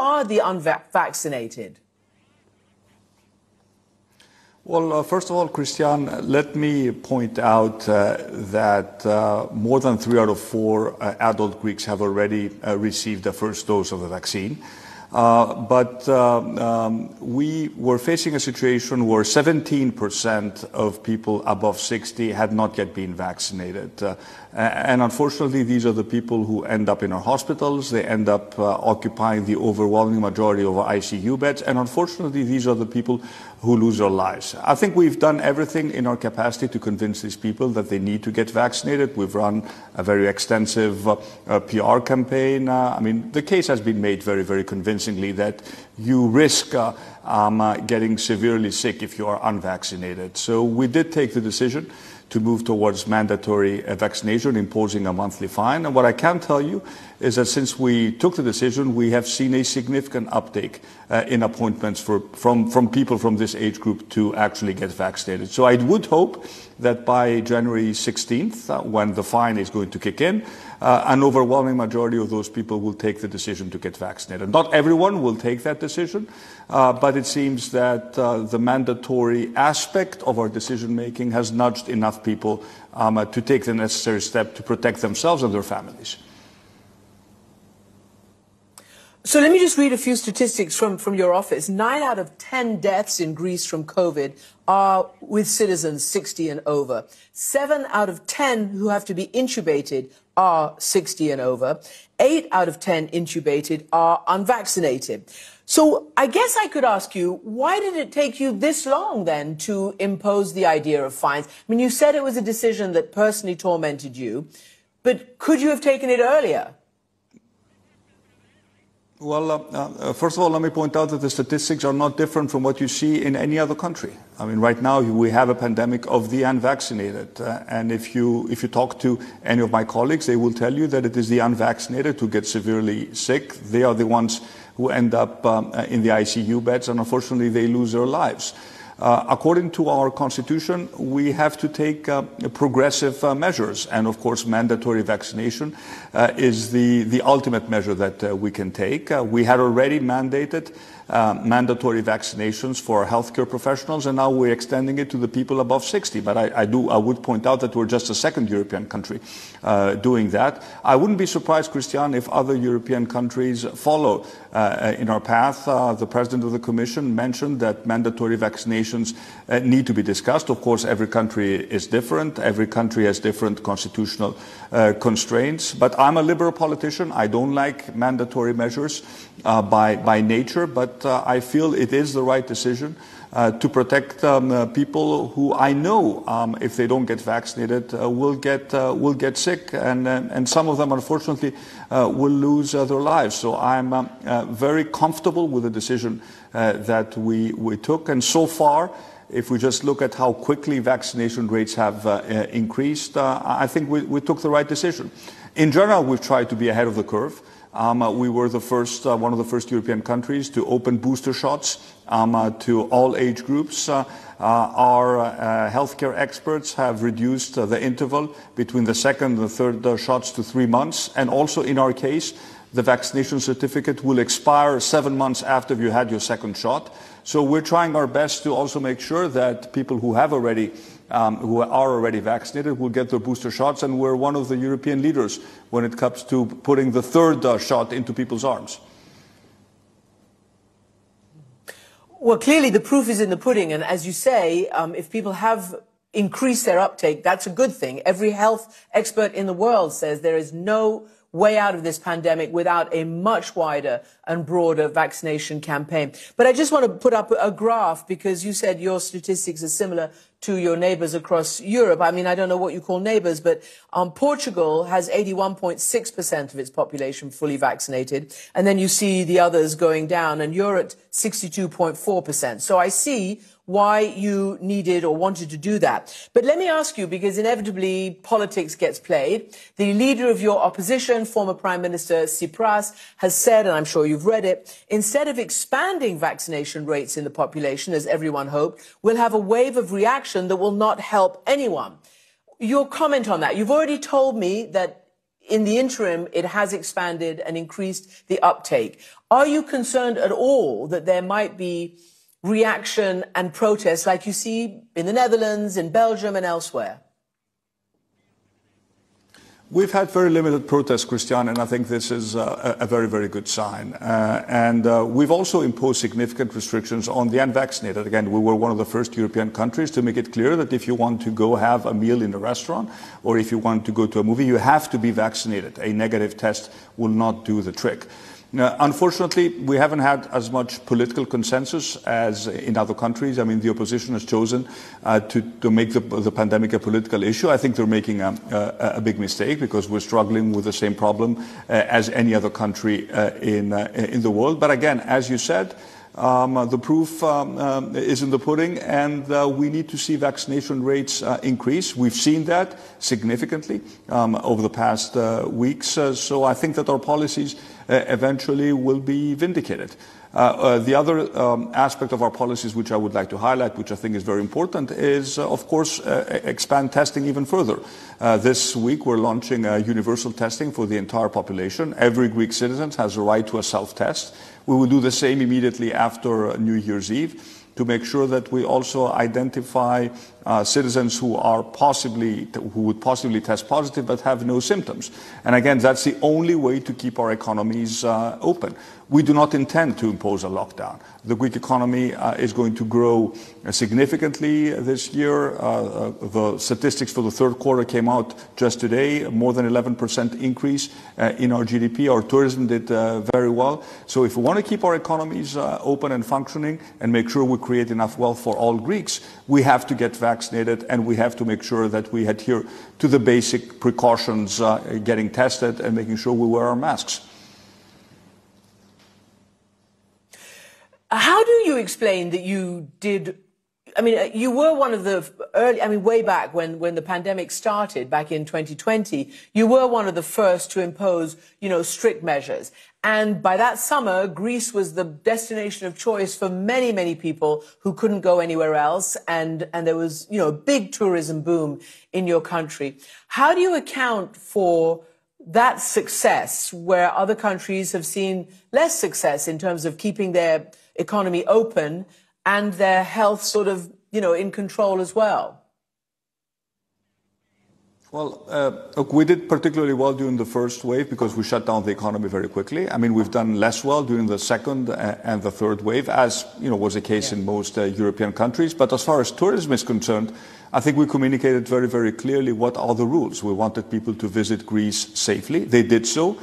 are the unvaccinated? Well, first of all, Christian, let me point out that more than 3 out of 4 adult Greeks have already received the first dose of the vaccine. But we were facing a situation where 17% of people above 60 had not yet been vaccinated. And unfortunately, these are the people who end up in our hospitals. They end up occupying the overwhelming majority of our ICU beds. And unfortunately, these are the people who lose their lives. I think we've done everything in our capacity to convince these people that they need to get vaccinated. We've run a very extensive PR campaign. I mean, the case has been made very, very convincingly that you risk getting severely sick if you are unvaccinated. So we did take the decision to move towards mandatory vaccination, imposing a monthly fine. And what I can tell you is that since we took the decision, we have seen a significant uptake in appointments from people from this age group to actually get vaccinated. So I would hope that by January 16th, when the fine is going to kick in, an overwhelming majority of those people will take the decision to get vaccinated. Not everyone will take that decision, but it seems that the mandatory aspect of our decision-making has nudged enough people to take the necessary step to protect themselves and their families. So let me just read a few statistics from your office. 9 out of 10 deaths in Greece from COVID are with citizens 60 and over. 7 out of 10 who have to be intubated are 60 and over. 8 out of 10 intubated are unvaccinated. So I guess I could ask you, why did it take you this long then to impose the idea of fines? I mean, you said it was a decision that personally tormented you, but could you have taken it earlier? Well, first of all, let me point out that the statistics are not different from what you see in any other country. I mean, right now we have a pandemic of the unvaccinated. And if you talk to any of my colleagues, they will tell you that it is the unvaccinated who get severely sick. They are the ones who end up in the ICU beds, and unfortunately they lose their lives. According to our constitution, we have to take progressive measures, and of course mandatory vaccination is the ultimate measure that we can take. We had already mandated mandatory vaccinations for healthcare professionals, and now we're extending it to the people above 60. But I would point out that we're just the second European country doing that. I wouldn't be surprised, Christian, if other European countries follow in our path. The President of the Commission mentioned that mandatory vaccinations need to be discussed. Of course, every country is different. Every country has different constitutional constraints. But I'm a liberal politician. I don't like mandatory measures by nature, but I feel it is the right decision to protect people who I know, if they don't get vaccinated, will get sick, and some of them, unfortunately, will lose their lives. So I'm very comfortable with the decision that we took, and so far, if we just look at how quickly vaccination rates have increased, I think we took the right decision. In general, we've tried to be ahead of the curve. We were the first, one of the first European countries to open booster shots to all age groups. Our healthcare experts have reduced the interval between the second and the third shots to 3 months. And also in our case, the vaccination certificate will expire 7 months after you had your second shot. So we're trying our best to also make sure that people who have already who are already vaccinated will get their booster shots, and we're one of the European leaders when it comes to putting the third shot into people's arms. Well, clearly the proof is in the pudding, and as you say, if people have increased their uptake, that's a good thing. Every health expert in the world says there is no way out of this pandemic without a much wider and broader vaccination campaign. But I just want to put up a graph, because you said your statistics are similar to your neighbors across Europe. I mean, I don't know what you call neighbors, but Portugal has 81.6% of its population fully vaccinated. And then you see the others going down, and you're at 62.4%. So I see why you needed or wanted to do that. But let me ask you, because inevitably politics gets played, the leader of your opposition, former Prime Minister Tsipras, has said, and I'm sure you've read it, instead of expanding vaccination rates in the population, as everyone hoped, we'll have a wave of reaction that will not help anyone. Your comment on that? You've already told me that in the interim, it has expanded and increased the uptake. Are you concerned at all that there might be reaction and protest like you see in the Netherlands, in Belgium and elsewhere? We've had very limited protests, Christiane, and I think this is a very, very good sign. We've also imposed significant restrictions on the unvaccinated. Again, we were one of the first European countries to make it clear that if you want to go have a meal in a restaurant or if you want to go to a movie, you have to be vaccinated. A negative test will not do the trick. Unfortunately, we haven't had as much political consensus as in other countries. I mean, the opposition has chosen to make the pandemic a political issue. I think they're making a big mistake because we're struggling with the same problem as any other country in the world. But again, as you said, the proof is in the pudding, and we need to see vaccination rates increase. We've seen that significantly over the past weeks. So I think that our policies eventually will be vindicated. The other aspect of our policies which I would like to highlight, which I think is very important, is, of course, expand testing even further. This week we're launching universal testing for the entire population. Every Greek citizen has a right to a self-test. We will do the same immediately after New Year's Eve to make sure that we also identify citizens who would possibly test positive but have no symptoms. And again, that's the only way to keep our economies open. We do not intend to impose a lockdown. The Greek economy is going to grow significantly this year. The statistics for the third quarter came out just today, more than 11% increase in our GDP. Our tourism did very well. So if we want to keep our economies open and functioning and make sure we create enough wealth for all Greeks, we have to get vaccinated and we have to make sure that we adhere to the basic precautions, getting tested and making sure we wear our masks. How do you explain that you did, I mean, you were one of the early, I mean, way back when the pandemic started back in 2020, you were one of the first to impose, strict measures. And by that summer, Greece was the destination of choice for many, many people who couldn't go anywhere else. And there was, a big tourism boom in your country. How do you account for that success where other countries have seen less success in terms of keeping their economy open and their health sort of, in control as well? Well, look, we did particularly well during the first wave because we shut down the economy very quickly. I mean, we've done less well during the second and the third wave, as was the case in most European countries. But as far as tourism is concerned, I think we communicated very, very clearly what are the rules. We wanted people to visit Greece safely. They did so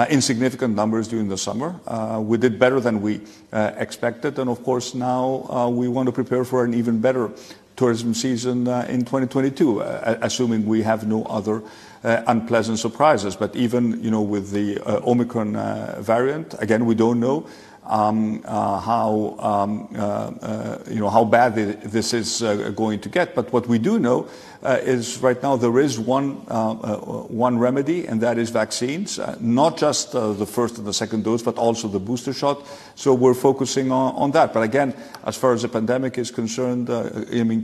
in significant numbers during the summer. We did better than we expected. And of course, now we want to prepare for an even better tourism season in 2022, assuming we have no other unpleasant surprises. But even, with the Omicron variant, again, we don't know how bad this is going to get. But what we do know is right now there is one remedy, and that is vaccines, not just the first and the second dose, but also the booster shot. So we're focusing on that. But again, as far as the pandemic is concerned,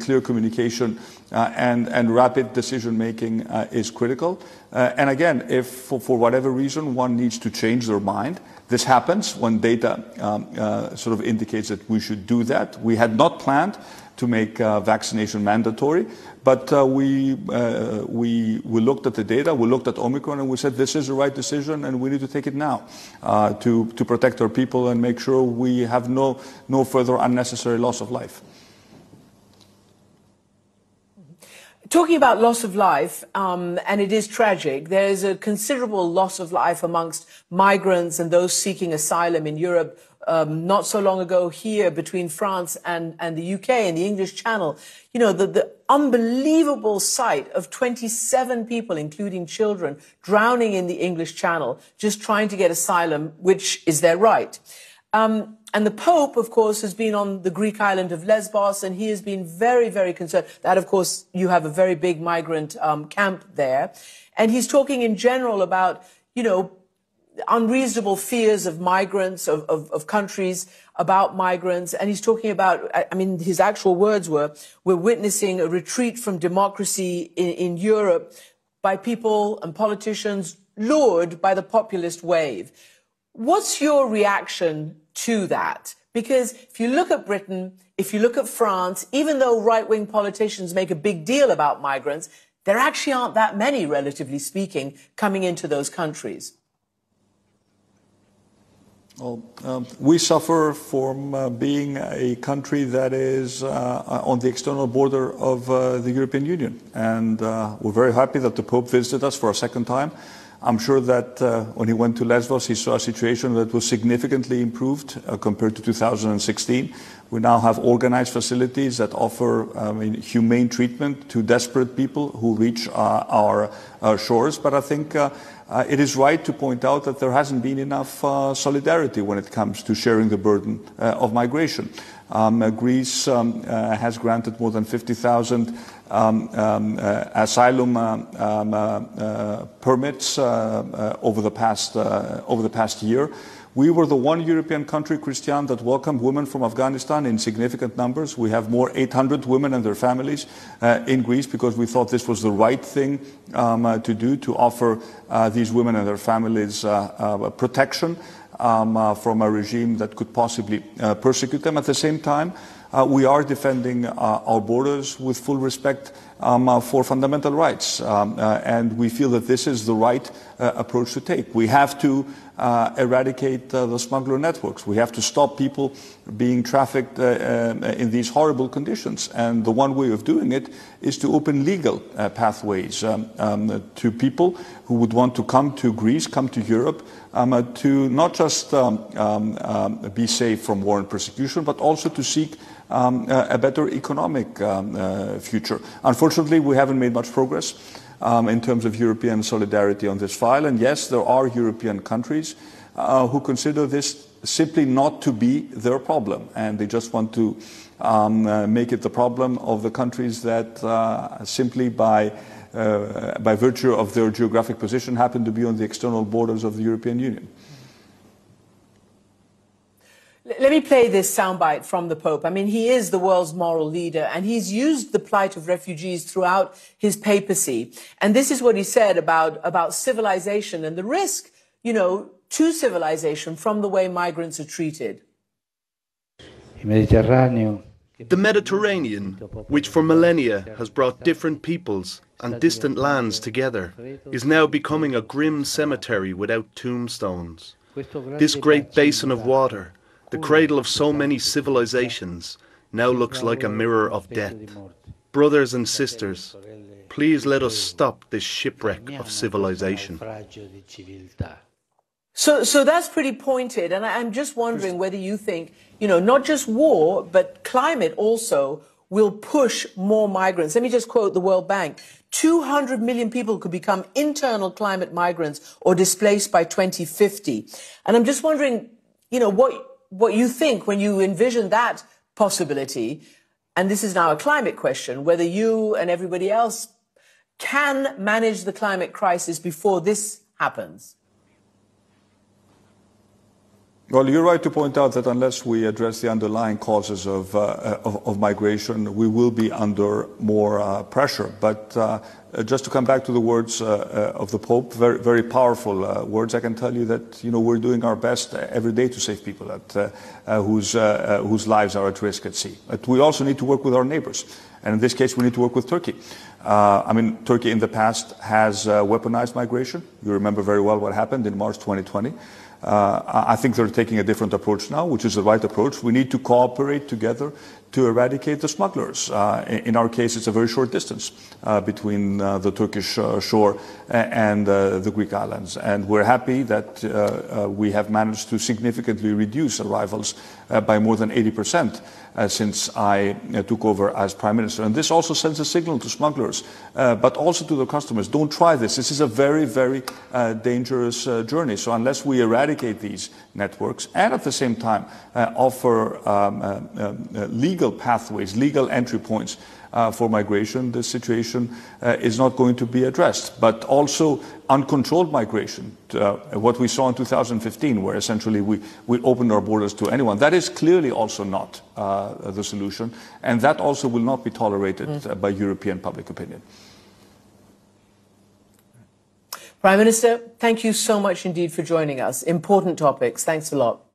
clear communication and rapid decision making is critical. And again, if for whatever reason one needs to change their mind, this happens when data sort of indicates that we should do that. We had not planned to make vaccination mandatory, but we looked at the data, we looked at Omicron, and we said this is the right decision, and we need to take it now to protect our people and make sure we have no further unnecessary loss of life. Talking about loss of life, and it is tragic, there is a considerable loss of life amongst migrants and those seeking asylum in Europe. Not so long ago here between France and the UK and the English Channel, the unbelievable sight of 27 people, including children, drowning in the English Channel, just trying to get asylum, which is their right. And the Pope, of course, has been on the Greek island of Lesbos, and he has been very, very concerned. That, of course, you have a very big migrant camp there. And he's talking in general about, unreasonable fears of migrants, of countries about migrants. And he's talking about, his actual words were, we're witnessing a retreat from democracy in Europe by people and politicians lured by the populist wave. What's your reaction to that? Because if you look at Britain, if you look at France, even though right-wing politicians make a big deal about migrants, there actually aren't that many, relatively speaking, coming into those countries. Well, we suffer from being a country that is on the external border of the European Union. And we're very happy that the Pope visited us for a second time. I'm sure that when he went to Lesbos, he saw a situation that was significantly improved compared to 2016. We now have organized facilities that offer humane treatment to desperate people who reach our shores. But I think it is right to point out that there hasn't been enough solidarity when it comes to sharing the burden of migration. Greece has granted more than 50,000 asylum permits over the past year. We were the one European country, Christian, that welcomed women from Afghanistan in significant numbers. We have more 800 women and their families in Greece because we thought this was the right thing to do, to offer these women and their families protection from a regime that could possibly persecute them. At the same time, we are defending our borders with full respect for fundamental rights. And we feel that this is the right approach to take. We have to eradicate the smuggler networks. We have to stop people being trafficked in these horrible conditions. And the one way of doing it is to open legal pathways to people who would want to come to Greece, come to Europe, to not just be safe from war and persecution, but also to seek a better economic future. Unfortunately, we haven't made much progress in terms of European solidarity on this file. And yes, there are European countries who consider this simply not to be their problem. And they just want to make it the problem of the countries that simply by virtue of their geographic position happen to be on the external borders of the European Union. Let me play this soundbite from the Pope. I mean, he is the world's moral leader, and he's used the plight of refugees throughout his papacy. And this is what he said about civilization and the risk, to civilization from the way migrants are treated. The Mediterranean, which for millennia has brought different peoples and distant lands together, is now becoming a grim cemetery without tombstones. This great basin of water, the cradle of so many civilizations, now looks like a mirror of death. Brothers and sisters, please let us stop this shipwreck of civilization. So that's pretty pointed, and I'm just wondering whether you think, not just war, but climate also will push more migrants. Let me just quote the World Bank. 200 million people could become internal climate migrants or displaced by 2050. And I'm just wondering, what you think when you envision that possibility, and this is now a climate question, whether you and everybody else can manage the climate crisis before this happens. Well, you're right to point out that unless we address the underlying causes of migration, we will be under more pressure. But just to come back to the words of the Pope, very, very powerful words, I can tell you that we're doing our best every day to save people whose lives are at risk at sea. But we also need to work with our neighbors, and in this case, we need to work with Turkey. Turkey in the past has weaponized migration. You remember very well what happened in March 2020. I think they're taking a different approach now, which is the right approach. We need to cooperate together to eradicate the smugglers. In our case, it's a very short distance between the Turkish shore and the Greek islands. And we're happy that we have managed to significantly reduce arrivals by more than 80% since I took over as Prime Minister. And this also sends a signal to smugglers, but also to the customers. Don't try this. This is a very, very dangerous journey. So unless we eradicate these networks and at the same time offer legal pathways, legal entry points for migration, the situation is not going to be addressed. But also uncontrolled migration, what we saw in 2015, where essentially we opened our borders to anyone. That is clearly also not the solution, and that also will not be tolerated by European public opinion. Prime Minister, thank you so much indeed for joining us. Important topics. Thanks a lot.